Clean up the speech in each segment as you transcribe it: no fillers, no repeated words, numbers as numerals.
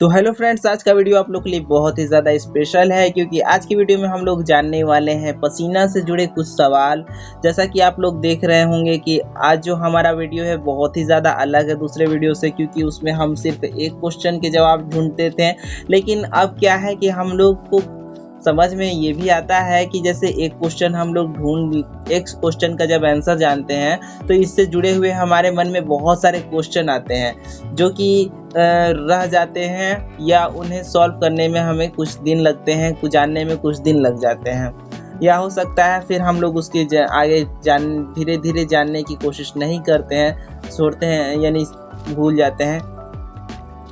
तो hello friends, आज का वीडियो आप लोग के लिए बहुत ही ज़्यादा स्पेशल है क्योंकि आज की वीडियो में हम लोग जानने वाले हैं पसीना से जुड़े कुछ सवाल। जैसा कि आप लोग देख रहे होंगे कि आज जो हमारा वीडियो है बहुत ही ज़्यादा अलग है दूसरे वीडियो से, क्योंकि उसमें हम सिर्फ एक क्वेश्चन के जवाब ढूंढते थे। लेकिन अब क्या है कि हम लोग को समझ में ये भी आता है कि जैसे एक क्वेश्चन हम लोग एक क्वेश्चन का जब आंसर जानते हैं तो इससे जुड़े हुए हमारे मन में बहुत सारे क्वेश्चन आते हैं जो कि रह जाते हैं या उन्हें सॉल्व करने में हमें कुछ दिन लगते हैं, कुछ जानने में कुछ दिन लग जाते हैं, या हो सकता है फिर हम लोग उसके आगे धीरे धीरे जानने की कोशिश नहीं करते हैं, छोड़ते हैं यानी भूल जाते हैं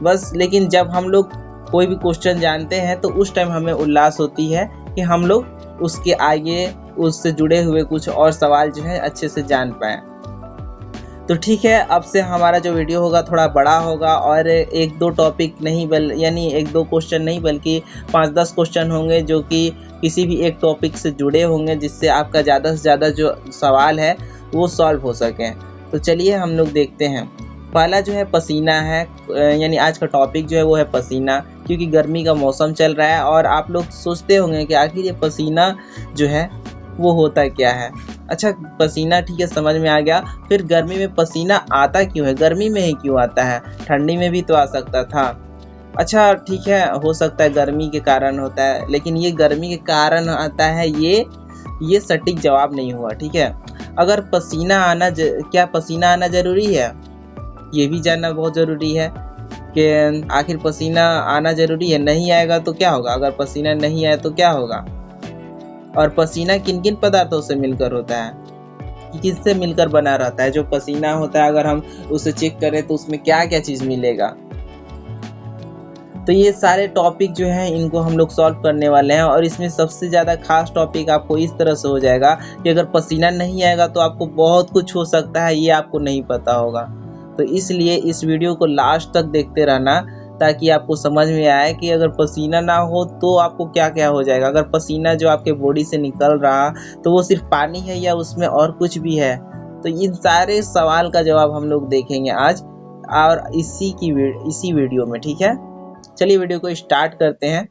बस। लेकिन जब हम लोग कोई भी क्वेश्चन जानते हैं तो उस टाइम हमें उल्लास होती है कि हम लोग उसके आगे उससे जुड़े हुए कुछ और सवाल जो है अच्छे से जान पाएँ। तो ठीक है, अब से हमारा जो वीडियो होगा थोड़ा बड़ा होगा और एक दो टॉपिक नहीं यानी एक दो क्वेश्चन नहीं बल्कि 5-10 क्वेश्चन होंगे जो कि किसी भी एक टॉपिक से जुड़े होंगे, जिससे आपका ज़्यादा से ज़्यादा जो सवाल है वो सॉल्व हो सकें। तो चलिए हम लोग देखते हैं। पहला जो है पसीना है, यानी आज का टॉपिक जो है वो है पसीना, क्योंकि गर्मी का मौसम चल रहा है और आप लोग सोचते होंगे कि आखिर ये पसीना जो है वो होता क्या है। अच्छा, पसीना ठीक है, समझ में आ गया। फिर गर्मी में पसीना आता क्यों है, गर्मी में ही क्यों आता है, ठंडी में भी तो आ सकता था। अच्छा ठीक है, हो सकता है गर्मी के कारण होता है, लेकिन ये गर्मी के कारण आता है ये सटीक जवाब नहीं हुआ। ठीक है, अगर क्या पसीना आना ज़रूरी है, ये भी जानना बहुत ज़रूरी है कि आखिर पसीना आना ज़रूरी है। नहीं आएगा तो क्या होगा, अगर पसीना नहीं आए तो क्या होगा, और पसीना किन किन पदार्थों से मिलकर होता है, किससे मिलकर बना रहता है जो पसीना होता है, अगर हम उसे चेक करें तो उसमें क्या क्या चीज़ मिलेगा। तो ये सारे टॉपिक जो हैं इनको हम लोग सॉल्व करने वाले हैं, और इसमें सबसे ज़्यादा खास टॉपिक आपको इस तरह से हो जाएगा कि अगर पसीना नहीं आएगा तो आपको बहुत कुछ हो सकता है, ये आपको नहीं पता होगा। तो इसलिए इस वीडियो को लास्ट तक देखते रहना ताकि आपको समझ में आए कि अगर पसीना ना हो तो आपको क्या क्या हो जाएगा। अगर पसीना जो आपके बॉडी से निकल रहा तो वो सिर्फ पानी है या उसमें और कुछ भी है। तो इन सारे सवाल का जवाब हम लोग देखेंगे आज और इसी वीडियो में। ठीक है, चलिए वीडियो को स्टार्ट करते हैं।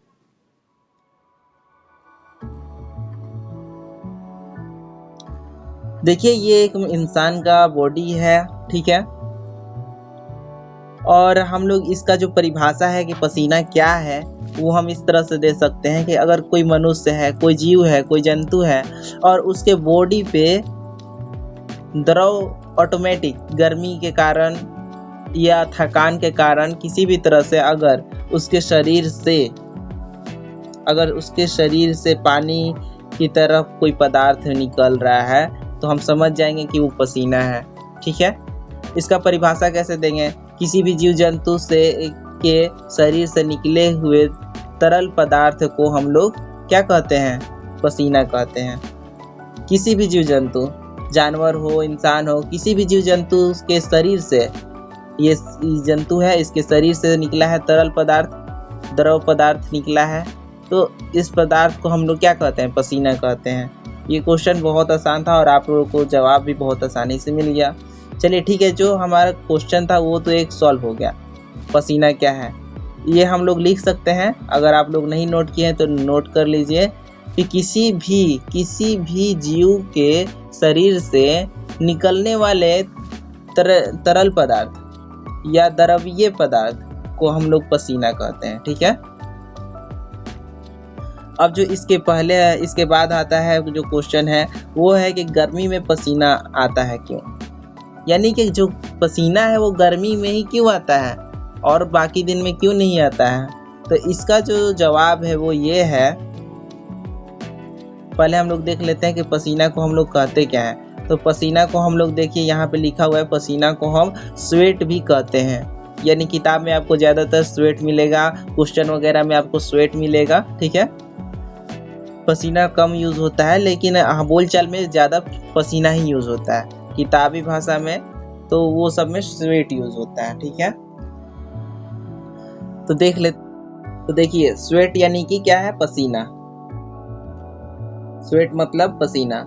देखिए, ये एक इंसान का बॉडी है, ठीक है, और हम लोग इसका जो परिभाषा है कि पसीना क्या है वो हम इस तरह से दे सकते हैं कि अगर कोई मनुष्य है, कोई जीव है, कोई जंतु है और उसके बॉडी पे द्रव ऑटोमेटिक गर्मी के कारण या थकान के कारण किसी भी तरह से अगर उसके शरीर से पानी की तरफ कोई पदार्थ निकल रहा है तो हम समझ जाएंगे कि वो पसीना है। ठीक है, इसका परिभाषा कैसे देंगे, किसी भी जीव जंतु के शरीर से निकले हुए तरल पदार्थ को हम लोग क्या कहते हैं, पसीना कहते हैं। किसी भी जीव जंतु, जानवर हो, इंसान हो, किसी भी जीव जंतु के शरीर से, ये जंतु है इसके शरीर से निकला है तरल पदार्थ, द्रव पदार्थ निकला है, तो इस पदार्थ को हम लोग क्या कहते हैं, पसीना कहते हैं। ये क्वेश्चन बहुत आसान था और आप लोगों को जवाब भी बहुत आसानी से मिल गया। चलिए ठीक है, जो हमारा क्वेश्चन था वो तो एक सॉल्व हो गया। पसीना क्या है ये हम लोग लिख सकते हैं, अगर आप लोग नहीं नोट किए हैं तो नोट कर लीजिए कि किसी भी जीव के शरीर से निकलने वाले तरल पदार्थ या द्रवीय पदार्थ को हम लोग पसीना कहते हैं। ठीक है, अब जो इसके बाद आता है जो क्वेश्चन है वो है कि गर्मी में पसीना आता है क्यों, यानी कि जो पसीना है वो गर्मी में ही क्यों आता है और बाकी दिन में क्यों नहीं आता है। तो इसका जो जवाब है वो ये है, पहले हम लोग देख लेते हैं कि पसीना को हम लोग कहते क्या है। तो पसीना को हम लोग देखिए यहाँ पे लिखा हुआ है, पसीना को हम स्वेट भी कहते हैं, यानी किताब में आपको ज़्यादातर स्वेट मिलेगा, क्वेश्चन वगैरह में आपको स्वेट मिलेगा। ठीक है, पसीना कम यूज़ होता है लेकिन बोलचाल में ज़्यादा पसीना ही यूज़ होता है, किताबी भाषा में तो वो सब में स्वेट यूज होता है। ठीक है, तो देखिए स्वेट यानी कि क्या है, पसीना। स्वेट मतलब पसीना।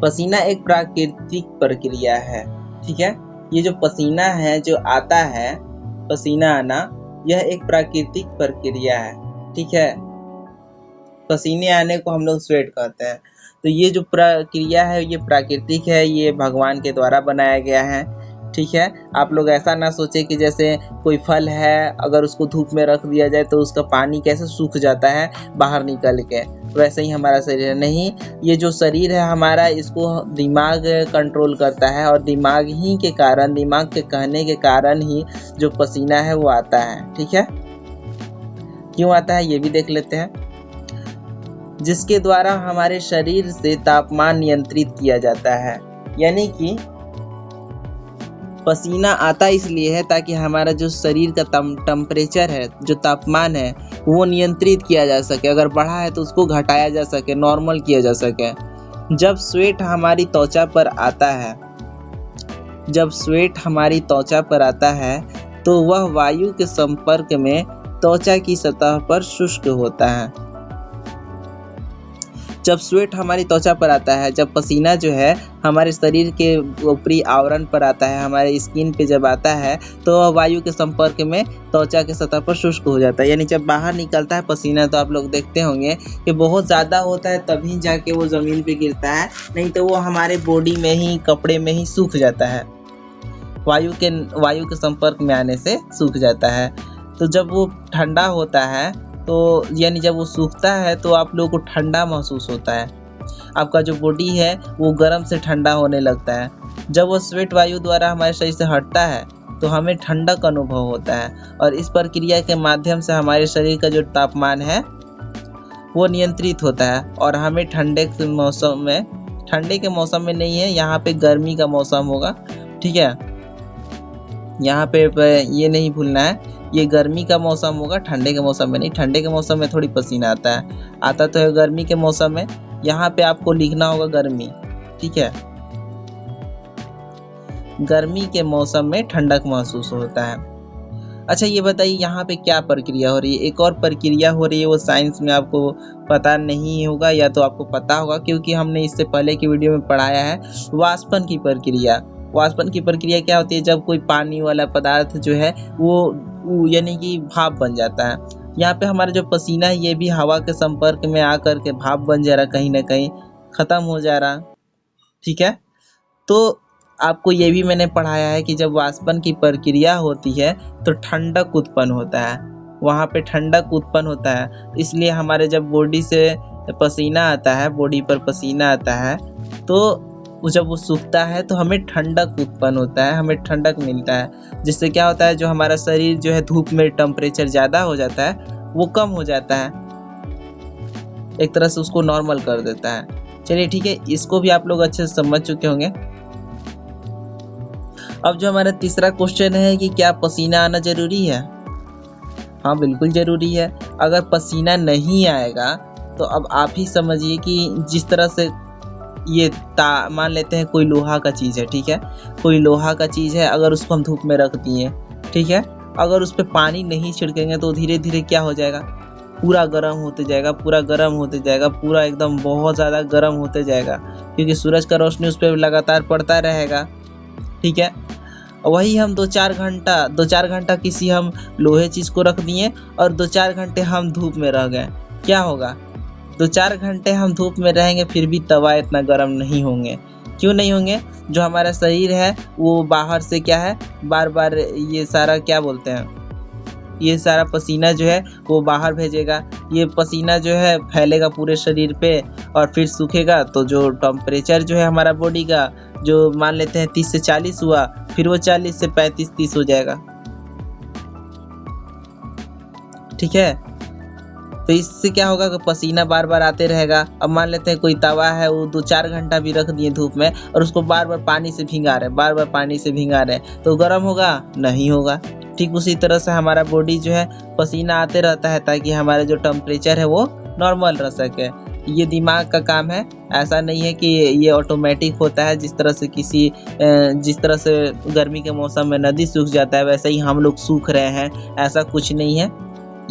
पसीना एक प्राकृतिक प्रक्रिया है। ठीक है, ये जो पसीना है जो आता है, पसीना आना, यह एक प्राकृतिक प्रक्रिया है, ठीक है। पसीने आने को हम लोग स्वेट कहते हैं। तो ये जो प्रक्रिया है ये प्राकृतिक है, ये भगवान के द्वारा बनाया गया है, ठीक है। आप लोग ऐसा ना सोचे कि जैसे कोई फल है अगर उसको धूप में रख दिया जाए तो उसका पानी कैसे सूख जाता है बाहर निकल के, वैसे ही हमारा शरीर है। नहीं, ये जो शरीर है हमारा, इसको दिमाग कंट्रोल करता है और दिमाग ही के कारण, दिमाग के कहने के कारण ही जो पसीना है वो आता है, ठीक है। क्यों आता है ये भी देख लेते हैं। जिसके द्वारा हमारे शरीर से तापमान नियंत्रित किया जाता है, यानी कि पसीना आता इसलिए है ताकि हमारा जो शरीर का टेम्परेचर है, जो तापमान है, वो नियंत्रित किया जा सके। अगर बढ़ा है तो उसको घटाया जा सके, नॉर्मल किया जा सके। जब स्वेट हमारी त्वचा पर आता है, जब स्वेट हमारी त्वचा पर आता है तो वह वायु के संपर्क में त्वचा की सतह पर शुष्क होता है। जब स्वेट हमारी त्वचा पर आता है, जब पसीना जो है हमारे शरीर के ऊपरी आवरण पर आता है, हमारे स्किन पे जब आता है तो वह वायु के संपर्क में त्वचा के सतह पर शुष्क हो जाता है। यानी जब बाहर निकलता है पसीना तो आप लोग देखते होंगे कि बहुत ज़्यादा होता है, तभी जाके वो ज़मीन पे गिरता है, नहीं तो वो हमारे बॉडी में ही, कपड़े में ही सूख जाता है, वायु के संपर्क में आने से सूख जाता है। तो जब वो ठंडा होता है तो यानी जब वो सूखता है तो आप लोगों को ठंडा महसूस होता है, आपका जो बॉडी है वो गर्म से ठंडा होने लगता है। जब वो स्वेट वायु द्वारा हमारे शरीर से हटता है तो हमें ठंडक अनुभव होता है और इस प्रक्रिया के माध्यम से हमारे शरीर का जो तापमान है वो नियंत्रित होता है और हमें ठंडे के मौसम में नहीं है, यहाँ पे गर्मी का मौसम होगा, ठीक है। यहाँ पे ये नहीं भूलना है, ये गर्मी का मौसम होगा, ठंडे के मौसम में नहीं। ठंडे के मौसम में थोड़ी पसीना आता तो है गर्मी के मौसम में। यहाँ पे आपको लिखना होगा गर्मी, ठीक है। गर्मी के मौसम में ठंडक महसूस होता है। अच्छा ये बताइए यहाँ पे क्या प्रक्रिया हो रही है। एक और प्रक्रिया हो रही है, वो साइंस में आपको पता नहीं होगा या तो आपको पता होगा क्योंकि हमने इससे पहले की वीडियो में पढ़ाया है, वाष्पन की प्रक्रिया। वाष्पन की प्रक्रिया क्या होती है, जब कोई पानी वाला पदार्थ जो है वो यानी कि भाप बन जाता है। यहाँ पे हमारा जो पसीना है ये भी हवा के संपर्क में आकर के भाप बन जा रहा, कहीं ना कहीं खत्म हो जा रहा, ठीक है। तो आपको ये भी मैंने पढ़ाया है कि जब वाष्पन की प्रक्रिया होती है तो ठंडक उत्पन्न होता है, वहाँ पे ठंडक उत्पन्न होता है। इसलिए हमारे जब बॉडी से पसीना आता है, बॉडी पर पसीना आता है तो जब वो सूखता है तो हमें ठंडक उत्पन्न होता है, हमें ठंडक मिलता है, जिससे क्या होता है जो हमारा शरीर जो है धूप में टेम्परेचर ज़्यादा हो जाता है वो कम हो जाता है, एक तरह से उसको नॉर्मल कर देता है। चलिए ठीक है, इसको भी आप लोग अच्छे से समझ चुके होंगे। अब जो हमारा तीसरा क्वेश्चन है कि क्या पसीना आना जरूरी है। हाँ बिल्कुल ज़रूरी है। अगर पसीना नहीं आएगा तो अब आप ही समझिए कि जिस तरह से ये मान लेते हैं कोई लोहा का चीज़ है, ठीक है, कोई लोहा का चीज़ है, अगर उसको हम धूप में रख दिए, ठीक है, अगर उस पर पानी नहीं छिड़केंगे तो धीरे धीरे क्या हो जाएगा, पूरा गर्म होते जाएगा, पूरा गर्म होते जाएगा, पूरा एकदम बहुत ज़्यादा गर्म होते जाएगा, क्योंकि सूरज का रोशनी उस पर लगातार पड़ता रहेगा, ठीक है। वही हम 2-4 घंटा किसी हम लोहे चीज़ को रख दिए और 2-4 घंटे हम धूप में रह गए, क्या होगा, 2-4 घंटे हम धूप में रहेंगे फिर भी तवा इतना गर्म नहीं होंगे। क्यों नहीं होंगे, जो हमारा शरीर है वो बाहर से क्या है, बार बार ये सारा क्या बोलते हैं, ये सारा पसीना जो है वो बाहर भेजेगा, ये पसीना जो है फैलेगा पूरे शरीर पे और फिर सूखेगा, तो जो टेम्परेचर जो है हमारा बॉडी का, जो मान लेते हैं 30 से 40 हुआ, फिर वो 40 से 35-30 हो जाएगा, ठीक है। तो इससे क्या होगा कि पसीना बार बार आते रहेगा। अब मान लेते हैं कोई तवा है वो 2-4 घंटा भी रख दिए धूप में और उसको बार बार पानी से भिंगा रहे, तो गर्म होगा, नहीं होगा। ठीक उसी तरह से हमारा बॉडी जो है पसीना आते रहता है ताकि हमारा जो टेम्परेचर है वो नॉर्मल रह सके। ये दिमाग का काम है, ऐसा नहीं है कि ये ऑटोमेटिक होता है। जिस तरह से गर्मी के मौसम में नदी सूख जाता है वैसे ही हम लोग सूख रहे हैं, ऐसा कुछ नहीं है,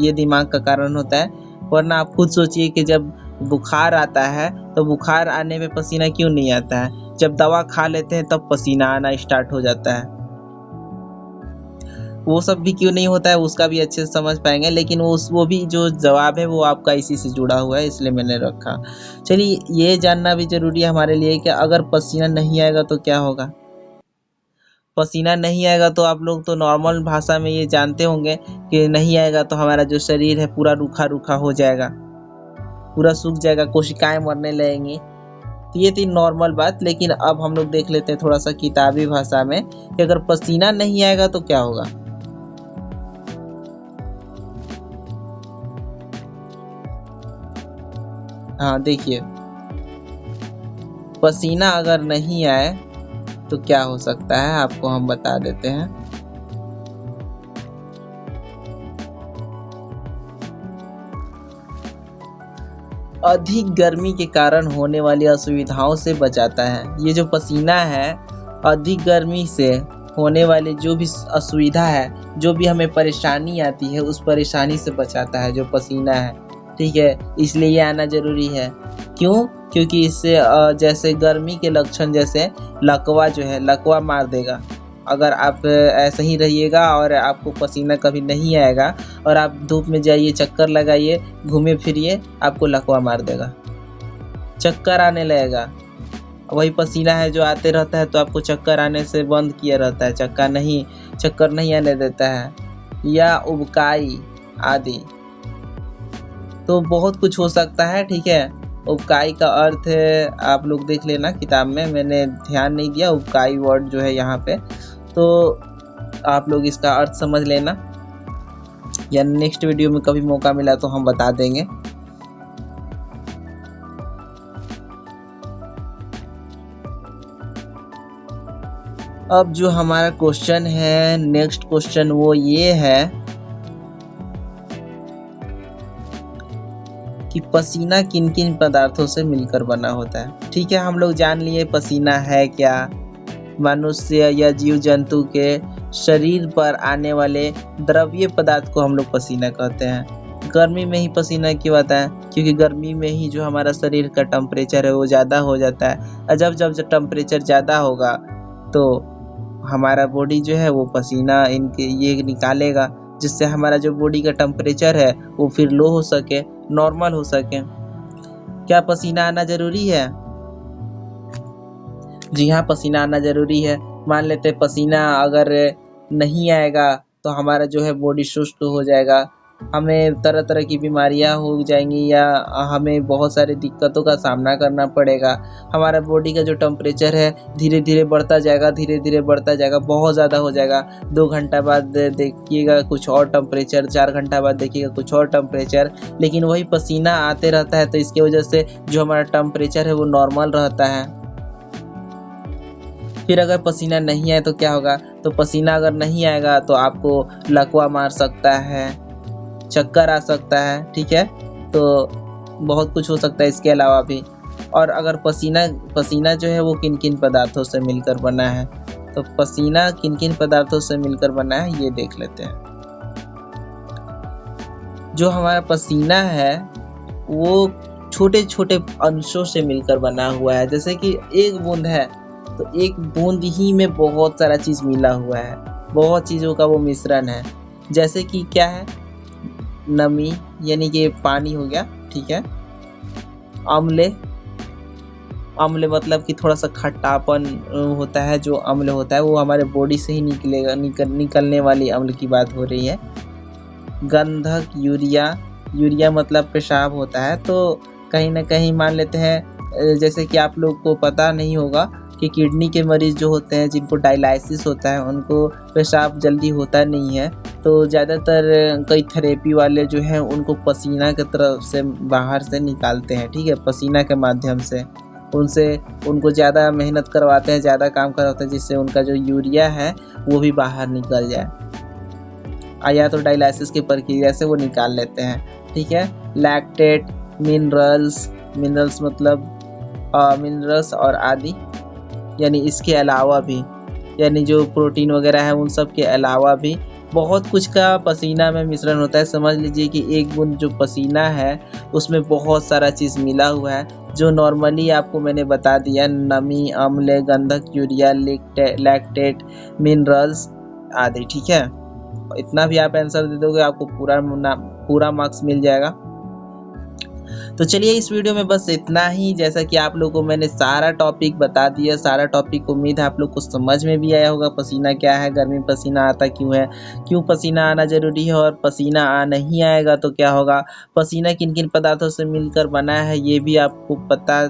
ये दिमाग का कारण होता है। वरना आप खुद सोचिए कि जब बुखार आता है तो बुखार आने में पसीना क्यों नहीं आता है, जब दवा खा लेते हैं तब पसीना आना स्टार्ट हो जाता है। वो सब भी क्यों नहीं होता है उसका भी अच्छे से समझ पाएंगे, लेकिन वो भी जो जवाब है वो आपका इसी से जुड़ा हुआ है, इसलिए मैंने रखा। चलिए, ये जानना भी ज़रूरी है हमारे लिए कि अगर पसीना नहीं आएगा तो क्या होगा। पसीना नहीं आएगा तो आप लोग तो नॉर्मल भाषा में ये जानते होंगे कि नहीं आएगा तो हमारा जो शरीर है पूरा रूखा रूखा हो जाएगा, पूरा सूख जाएगा, कोशिकाएं मरने लगेंगी। तो ये थी नॉर्मल बात। लेकिन अब हम लोग देख लेते हैं थोड़ा सा किताबी भाषा में कि अगर पसीना नहीं आएगा तो क्या होगा। हाँ देखिए, पसीना अगर नहीं आए तो क्या हो सकता है, आपको हम बता देते हैं। अधिक गर्मी के कारण होने वाली असुविधाओं से बचाता है। ये जो पसीना है, अधिक गर्मी से होने वाली जो भी असुविधा है, जो भी हमें परेशानी आती है, उस परेशानी से बचाता है जो पसीना है। ठीक है, इसलिए ये आना जरूरी है। क्यों? क्योंकि इससे जैसे गर्मी के लक्षण, जैसे लकवा जो है, लकवा मार देगा। अगर आप ऐसे ही रहिएगा और आपको पसीना कभी नहीं आएगा और आप धूप में जाइए, चक्कर लगाइए, घूमिए फिरिए, आपको लकवा मार देगा, चक्कर आने लगेगा। वही पसीना है जो आते रहता है तो आपको चक्कर आने से बंद किया रहता है, चक्कर नहीं आने देता है, या उबकाई आदि। तो बहुत कुछ हो सकता है। ठीक है, उबकाई का अर्थ है, आप लोग देख लेना किताब में, मैंने ध्यान नहीं दिया उबकाई वर्ड जो है यहाँ पे, तो आप लोग इसका अर्थ समझ लेना, या नेक्स्ट वीडियो में कभी मौका मिला तो हम बता देंगे। अब जो हमारा क्वेश्चन है, नेक्स्ट क्वेश्चन, वो ये है कि पसीना किन किन पदार्थों से मिलकर बना होता है। ठीक है, हम लोग जान लिए पसीना है क्या। मनुष्य या जीव जंतु के शरीर पर आने वाले द्रव्य पदार्थ को हम लोग पसीना कहते हैं। गर्मी में ही पसीना क्यों आता है? क्योंकि गर्मी में ही जो हमारा शरीर का टेम्परेचर है वो ज़्यादा हो जाता है, और जब टेम्परेचर ज़्यादा होगा तो हमारा बॉडी जो है वो पसीना ये निकालेगा, जिससे हमारा जो बॉडी का टेम्परेचर है वो फिर लो हो सके, नॉर्मल हो सके। क्या पसीना आना जरूरी है? जी हाँ, पसीना आना जरूरी है। मान लेते पसीना अगर नहीं आएगा तो हमारा जो है बॉडी सुस्त हो जाएगा, हमें तरह तरह की बीमारियां हो जाएंगी, या हमें बहुत सारी दिक्कतों का सामना करना पड़ेगा। हमारा बॉडी का जो टेम्परेचर है धीरे धीरे बढ़ता जाएगा, बहुत ज़्यादा हो जाएगा। 2 घंटा बाद देखिएगा कुछ और टेम्परेचर, 4 घंटा बाद देखिएगा कुछ और टेम्परेचर, लेकिन वही पसीना आते रहता है तो इसकी वजह से जो हमारा टेम्परेचर है वो नॉर्मल रहता है। फिर अगर पसीना नहीं आए तो क्या होगा? तो पसीना अगर नहीं आएगा तो आपको लकवा मार सकता है, चक्कर आ सकता है। ठीक है, तो बहुत कुछ हो सकता है इसके अलावा भी। और अगर पसीना जो है वो किन किन पदार्थों से मिलकर बना है, तो पसीना किन किन पदार्थों से मिलकर बना है ये देख लेते हैं। जो हमारा पसीना है वो छोटे छोटे अंशों से मिलकर बना हुआ है। जैसे कि एक बूंद है तो एक बूंद ही में बहुत सारा चीज़ मिला हुआ है, बहुत चीज़ों का वो मिश्रण है। जैसे कि क्या है? नमी, यानी कि पानी हो गया। ठीक है, अम्ल मतलब कि थोड़ा सा खट्टापन होता है, जो अम्ल होता है वो हमारे बॉडी से ही निकलने वाली अम्ल की बात हो रही है। गंधक, यूरिया मतलब पेशाब होता है। तो कहीं ना कहीं मान लेते हैं, जैसे कि आप लोग को पता नहीं होगा कि किडनी के मरीज जो होते हैं, जिनको डायलिसिस होता है, उनको पेशाब जल्दी होता नहीं है, तो ज़्यादातर कई थेरेपी वाले जो हैं उनको पसीना की तरफ से बाहर से निकालते हैं। ठीक है, पसीना के माध्यम से उनको ज़्यादा मेहनत करवाते हैं, ज़्यादा काम करवाते हैं, जिससे उनका जो यूरिया है वो भी बाहर निकल जाए, या तो डायलिसिस की प्रक्रिया से वो निकाल लेते हैं। ठीक है, लैक्टेट, मिनरल्स मतलब मिनरल्स और आदि, यानी इसके अलावा भी, यानी जो प्रोटीन वगैरह है उन सब के अलावा भी बहुत कुछ का पसीना में मिश्रण होता है। समझ लीजिए कि एक बूंद जो पसीना है उसमें बहुत सारा चीज़ मिला हुआ है, जो नॉर्मली आपको मैंने बता दिया, नमी, अम्ल, गंधक, यूरिया, लैक्टेट, मिनरल्स आदि। ठीक है, इतना भी आप आंसर दे दोगे आपको पूरा मार्क्स मिल जाएगा। तो चलिए इस वीडियो में बस इतना ही। जैसा कि आप लोगों को मैंने सारा टॉपिक बता दिया, सारा टॉपिक उम्मीद है आप लोग को समझ में भी आया होगा। पसीना क्या है, गर्मी पसीना आता क्यों है, क्यों पसीना आना जरूरी है, और पसीना नहीं आएगा तो क्या होगा, पसीना किन किन पदार्थों से मिलकर बना है ये भी आपको पता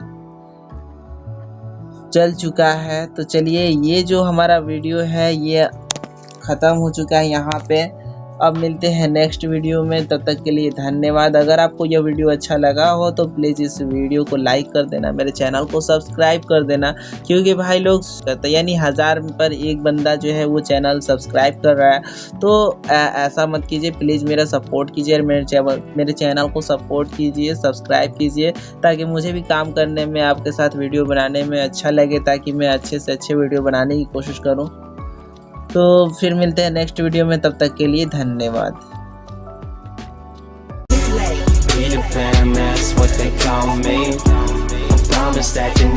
चल चुका है। तो चलिए ये जो हमारा वीडियो है ये ख़त्म हो चुका है यहाँ पे। अब मिलते हैं नेक्स्ट वीडियो में, तब तक के लिए धन्यवाद। अगर आपको यह वीडियो अच्छा लगा हो तो प्लीज़ इस वीडियो को लाइक कर देना, मेरे चैनल को सब्सक्राइब कर देना, क्योंकि भाई लोग यानी 1000 पर एक बंदा जो है वो चैनल सब्सक्राइब कर रहा है। तो ऐसा मत कीजिए, प्लीज़ मेरा सपोर्ट कीजिए, मेरे चैनल को सपोर्ट कीजिए, सब्सक्राइब कीजिए, ताकि मुझे भी काम करने में, आपके साथ वीडियो बनाने में अच्छा लगे, ताकि मैं अच्छे से अच्छे वीडियो बनाने की कोशिश करूँ। तो फिर मिलते हैं नेक्स्ट वीडियो में, तब तक के लिए धन्यवाद। Peter Pan, that's what they call me. I promise that you